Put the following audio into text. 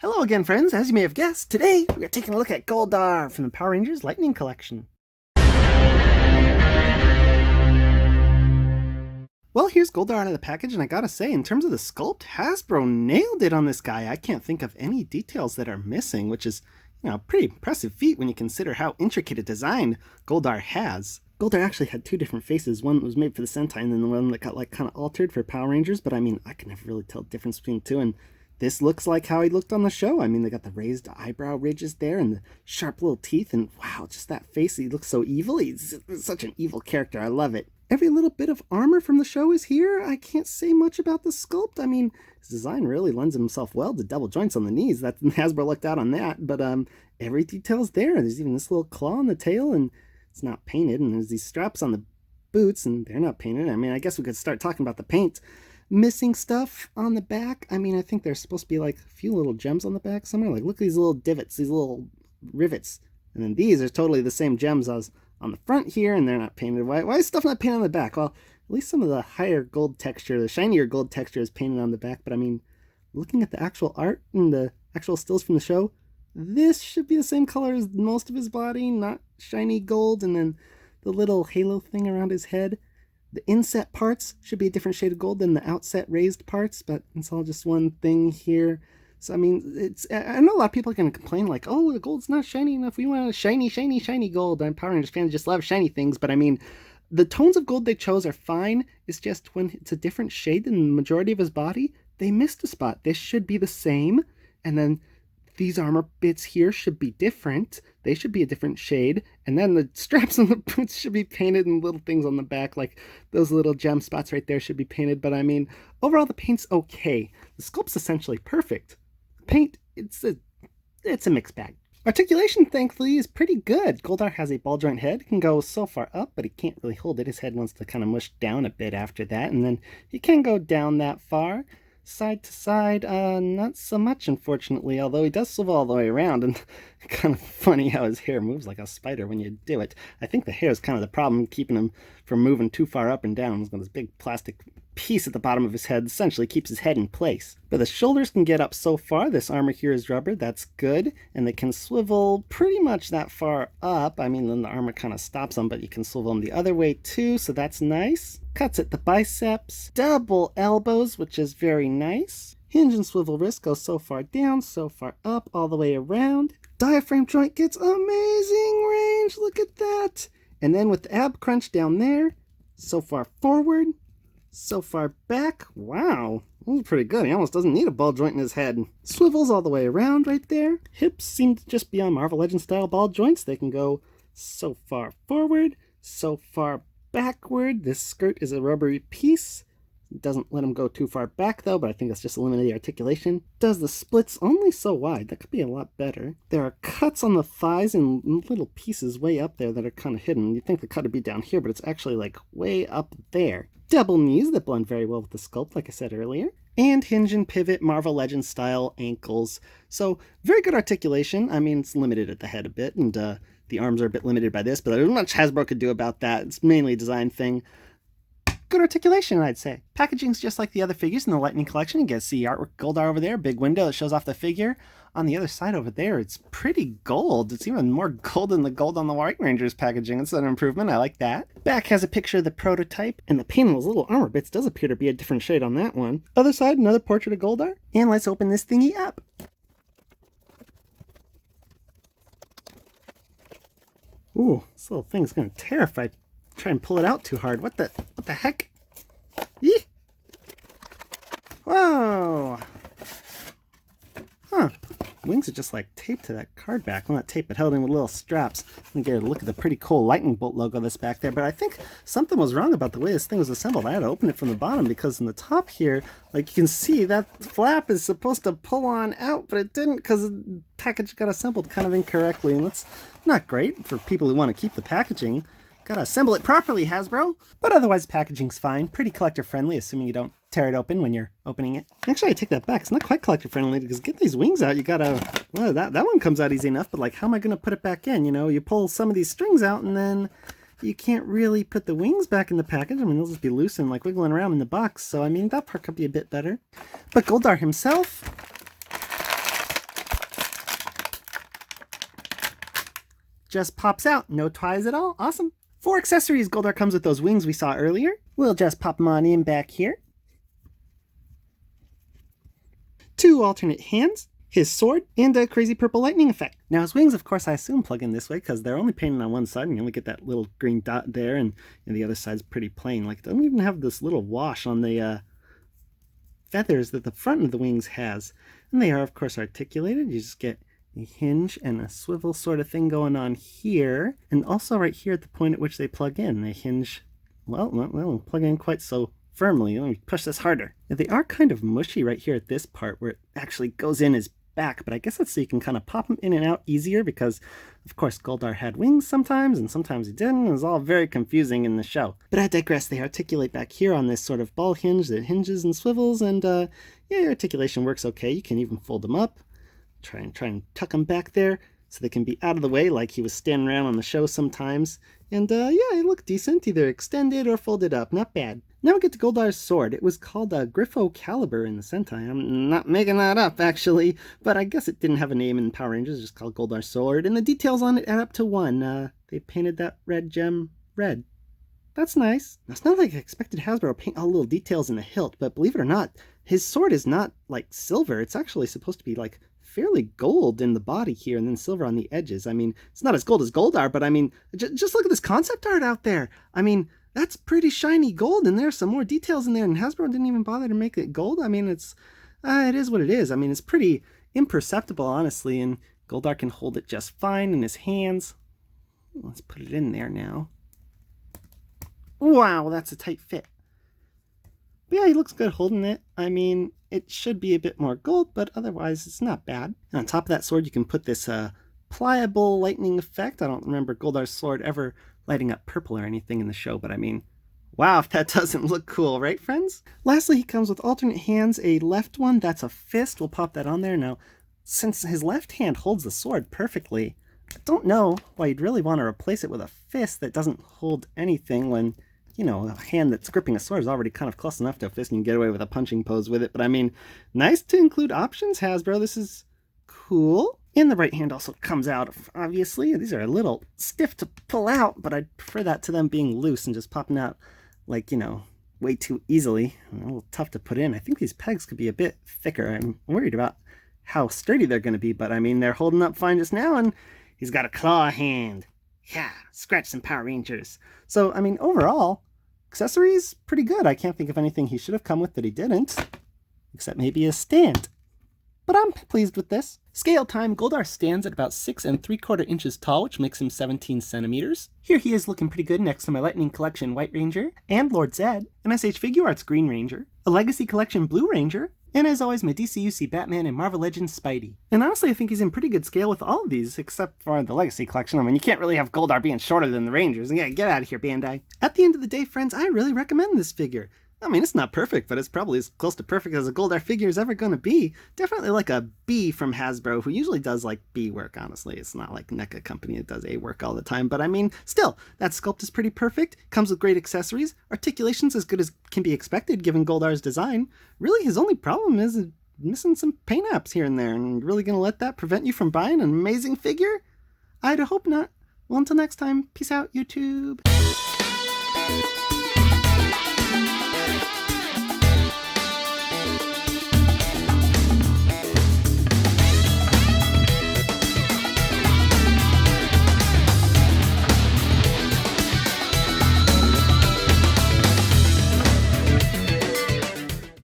Hello again, friends. As you may have guessed, today we are taking a look at GOLDAR from the Power Rangers Lightning Collection. Well, here's GOLDAR out of the package, and I gotta say, in terms of the sculpt, Hasbro nailed it on this guy. I can't think of any details that are missing, which is, a pretty impressive feat when you consider how intricate a design GOLDAR has. GOLDAR actually had two different faces. One was made for the Sentai, and then the one that got kind of altered for Power Rangers, but I can never really tell the difference between the two, and this looks like how he looked on the show. They got the raised eyebrow ridges there and the sharp little teeth, and wow, just that face. He looks so evil. He's such an evil character. I love it. Every little bit of armor from the show is here. I can't say much about the sculpt. His design really lends himself well to double joints on the knees. That Hasbro lucked out on that, but every detail's there. There's even this little claw on the tail, and it's not painted, and there's these straps on the boots, and they're not painted. I guess we could start talking about the paint. Missing stuff on the back. I think there's supposed to be like a few little gems on the back somewhere. Like, look at these little divots, these little rivets. And then these are totally the same gems as on the front here, and they're not painted. Why is stuff not painted on the back? Well, at least some of the higher gold texture, the shinier gold texture is painted on the back. But looking at the actual art and the actual stills from the show, this should be the same color as most of his body, not shiny gold. And then the little halo thing around his head. The inset parts should be a different shade of gold than the outset raised parts, but it's all just one thing here. So, I know a lot of people are going to complain like, oh, the gold's not shiny enough. We want a shiny, shiny, shiny gold. And Power Rangers fans just love shiny things. But the tones of gold they chose are fine. It's just when it's a different shade than the majority of his body, they missed a spot. This should be the same. And then these armor bits here should be different. They should be a different shade. And then the straps on the boots should be painted, and little things on the back, like those little gem spots right there, should be painted. But overall the paint's okay. The sculpt's essentially perfect. Paint, it's a mixed bag. Articulation, thankfully, is pretty good. GOLDAR has a ball joint head. He can go so far up, but he can't really hold it. His head wants to kind of mush down a bit after that, and then he can go down that far. Side to side, not so much, unfortunately, although he does swivel all the way around, and kind of funny how his hair moves like a spider when you do it. I think the hair is kind of the problem, keeping him from moving too far up and down. He's got this big plastic piece at the bottom of his head, essentially keeps his head in place. But the shoulders can get up so far. This armor here is rubber, that's good, and they can swivel pretty much that far up. Then the armor kind of stops them, but you can swivel them the other way too, so that's nice. Cuts at the biceps, double elbows, which is very nice. Hinge and swivel wrist goes so far down, so far up, all the way around. Diaphragm joint gets amazing range, look at that. And then with the ab crunch down there, so far forward, so far back. Wow, that was pretty good. He almost doesn't need a ball joint in his head. Swivels all the way around right there. Hips seem to just be on Marvel Legends style ball joints. They can go so far forward, so far backward. This skirt is a rubbery piece. It doesn't let him go too far back though, but I think that's just eliminating the articulation. Does the splits only so wide. That could be a lot better. There are cuts on the thighs and little pieces way up there that are kind of hidden. You'd think the cut would be down here, but it's actually like way up there. Double knees that blend very well with the sculpt, like I said earlier. And hinge and pivot Marvel Legends style ankles. So very good articulation. It's limited at the head a bit, and the arms are a bit limited by this, but there's much Hasbro could do about that. It's mainly a design thing. Good articulation, I'd say. Packaging's just like the other figures in the Lightning Collection. You get to see artwork GOLDAR over there, big window that shows off the figure. On the other side over there, it's pretty gold. It's even more gold than the gold on the White Rangers packaging. It's an improvement. I like that. Back has a picture of the prototype, and the paint on those little armor bits does appear to be a different shade on that one. Other side, another portrait of GOLDAR. And let's open this thingy up. Ooh, this little thing's gonna tear if I try and pull it out too hard. What the heck? Eeh! Whoa! Huh. Wings are just like taped to that card back. Well, not taped, but held in with little straps. Let me get a look at the pretty cool lightning bolt logo that's back there. But I think something was wrong about the way this thing was assembled. I had to open it from the bottom because in the top here, like you can see, that flap is supposed to pull on out, but it didn't because the package got assembled kind of incorrectly. And that's not great for people who want to keep the packaging. Gotta assemble it properly, Hasbro. But otherwise, packaging's fine. Pretty collector-friendly, assuming you don't tear it open when you're opening it. Actually, I take that back. It's not quite collector-friendly, because get these wings out, you gotta... Well, that one comes out easy enough, but like, how am I gonna put it back in? You pull some of these strings out, and then you can't really put the wings back in the package. They'll just be loose and like wiggling around in the box. So, that part could be a bit better. But GOLDAR himself... just pops out. No ties at all. Awesome. For accessories, Goldar comes with those wings we saw earlier. We'll just pop them on in back here. 2 alternate hands, his sword, and a crazy purple lightning effect. Now his wings, of course, I assume plug in this way because they're only painted on one side and you only get that little green dot there, and the other side's pretty plain. Like, it doesn't even have this little wash on the feathers that the front of the wings has. And they are, of course, articulated. You just get a hinge and a swivel sort of thing going on here, and also right here at the point at which they plug in. They hinge, well, don't plug in quite so firmly. Let me push this harder. They are kind of mushy right here at this part where it actually goes in his back, but I guess that's so you can kind of pop them in and out easier because, of course, Goldar had wings sometimes and sometimes he didn't. It was all very confusing in the show. But I digress. They articulate back here on this sort of ball hinge that hinges and swivels, and yeah, your articulation works okay. You can even fold them up. Try and tuck them back there so they can be out of the way like he was standing around on the show sometimes. And yeah, they look decent, either extended or folded up. Not bad. Now we get to Goldar's sword. It was called a Griffo Caliber in the Sentai. I'm not making that up, actually, but I guess it didn't have a name in Power Rangers. It's just called Goldar's sword, and the details on it add up to 1. They painted that red gem red. That's nice. Now, it's not like I expected Hasbro to paint all the little details in the hilt, but believe it or not, his sword is not like silver. It's actually supposed to be like fairly gold in the body here and then silver on the edges. I mean, it's not as gold as Goldar, but I mean, just look at this concept art out there. I mean, that's pretty shiny gold, and there's some more details in there, and Hasbro didn't even bother to make it gold. I mean, it is what it is. I mean, it's pretty imperceptible, honestly, and Goldar can hold it just fine in his hands. Let's put it in there now. Wow, that's a tight fit. But yeah, he looks good holding it. I mean, it should be a bit more gold, but otherwise it's not bad. And on top of that sword, you can put this pliable lightning effect. I don't remember Goldar's sword ever lighting up purple or anything in the show, but I mean, wow, if that doesn't look cool, right, friends? Lastly, he comes with alternate hands, a left one, that's a fist. We'll pop that on there. Now, since his left hand holds the sword perfectly, I don't know why you'd really want to replace it with a fist that doesn't hold anything when, you know, a hand that's gripping a sword is already kind of close enough to a fist and you can get away with a punching pose with it. But I mean, nice to include options, Hasbro. This is cool. And the right hand also comes out, obviously. These are a little stiff to pull out, but I'd prefer that to them being loose and just popping out, like, you know, way too easily. A little tough to put in. I think these pegs could be a bit thicker. I'm worried about how sturdy they're going to be, but I mean, they're holding up fine just now, and he's got a claw hand. Yeah, scratch some Power Rangers. So, I mean, overall, accessories, pretty good. I can't think of anything he should have come with that he didn't, except maybe a stand. But I'm pleased with this. Scale time, Goldar stands at about 6 3/4 inches tall, which makes him 17 centimeters. Here he is looking pretty good next to my Lightning Collection White Ranger, and Lord Zed, an SH Figure Arts Green Ranger, a Legacy Collection Blue Ranger, and as always, my DCUC Batman and Marvel Legends Spidey. And honestly, I think he's in pretty good scale with all of these, except for the Legacy Collection. I mean, you can't really have Goldar being shorter than the Rangers. Yeah, get out of here, Bandai. At the end of the day, friends, I really recommend this figure. I mean, it's not perfect, but it's probably as close to perfect as a Goldar figure is ever going to be. Definitely like a B from Hasbro, who usually does like B work, honestly. It's not like NECA company that does A work all the time. But I mean, still, that sculpt is pretty perfect. Comes with great accessories. Articulation's as good as can be expected given Goldar's design. Really, his only problem is missing some paint apps here and there. And really going to let that prevent you from buying an amazing figure? I'd hope not. Well, until next time, peace out, YouTube.